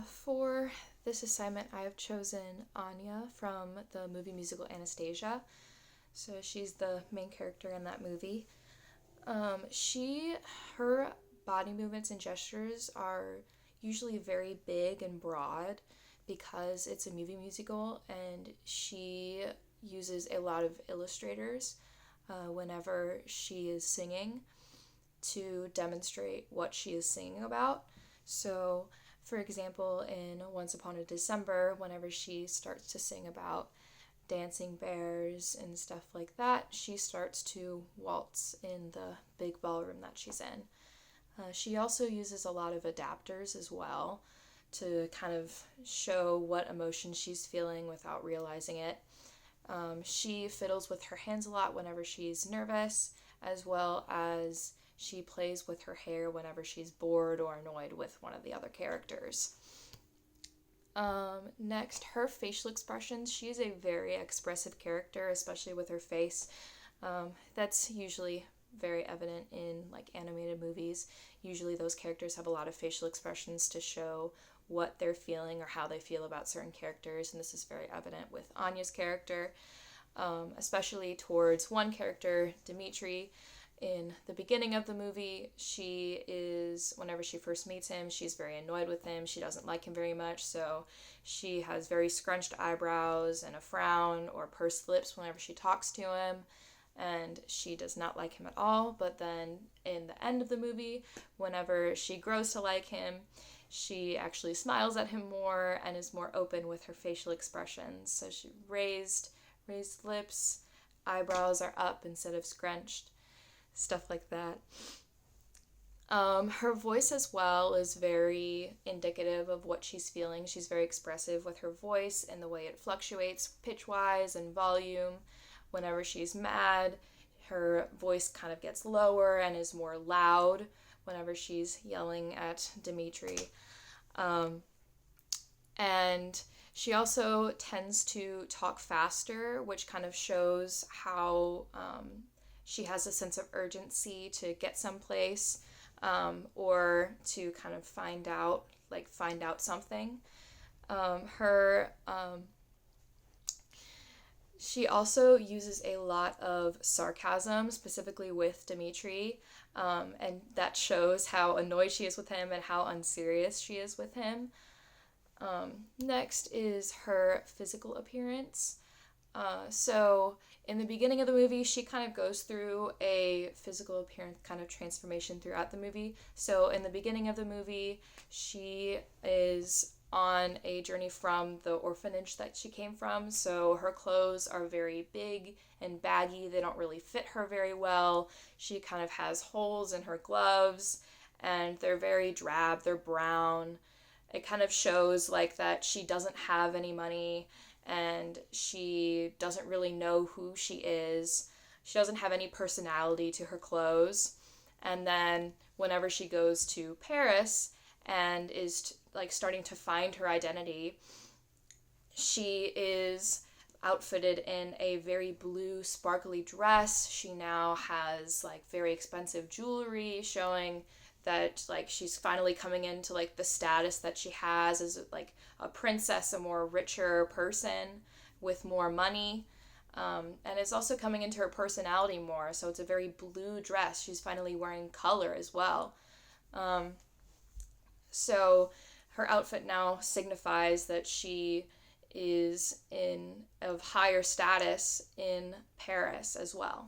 For this assignment, I have chosen Anya from the movie musical Anastasia. So she's the main character in that movie. She, her body movements and gestures are usually very big and broad because it's a movie musical, and she uses a lot of illustrators whenever she is singing to demonstrate what she is singing about. So, for example, in Once Upon a December, whenever she starts to sing about dancing bears and stuff like that, she starts to waltz in the big ballroom that she's in. She also uses a lot of adapters as well to kind of show what emotion she's feeling without realizing it. She fiddles with her hands a lot whenever she's nervous, as well as she plays with her hair whenever she's bored or annoyed with one of the other characters. Next, her facial expressions. She's a very expressive character, especially with her face. That's usually very evident in like animated movies. Usually those characters have a lot of facial expressions to show what they're feeling or how they feel about certain characters, and this is very evident with Anya's character, especially towards one character, Dimitri. In the beginning of the movie, whenever she first meets him, she's very annoyed with him. She doesn't like him very much, so she has very scrunched eyebrows and a frown or pursed lips whenever she talks to him, and she does not like him at all. But then in the end of the movie, whenever she grows to like him, she actually smiles at him more and is more open with her facial expressions. So she raised lips, eyebrows are up instead of scrunched, stuff like that. Her voice as well is very indicative of what she's feeling. She's very expressive with her voice and the way it fluctuates pitch-wise and volume. Whenever she's mad, her voice kind of gets lower and is more loud whenever she's yelling at Dimitri. And she also tends to talk faster, which kind of shows how she has a sense of urgency to get someplace, or to kind of find out something. Her She also uses a lot of sarcasm, specifically with Dimitri, and that shows how annoyed she is with him and how unserious she is with him. Next is her physical appearance. So in the beginning of the movie, she kind of goes through a physical appearance kind of transformation throughout the movie. So in the beginning of the movie, she is on a journey from the orphanage that she came from. So her clothes are very big and baggy. They don't really fit her very well. She kind of has holes in her gloves, and they're very drab. They're brown. It kind of shows like that she doesn't have any money, and she doesn't really know who she is. She doesn't have any personality to her clothes. And then whenever she goes to Paris and is starting to find her identity, she is outfitted in a very blue sparkly dress. She now has very expensive jewelry, showing that she's finally coming into the status that she has as a princess, a more richer person with more money, and it's also coming into her personality more. So it's a very blue dress. She's finally wearing color as well. So her outfit now signifies that she is of higher status in Paris as well.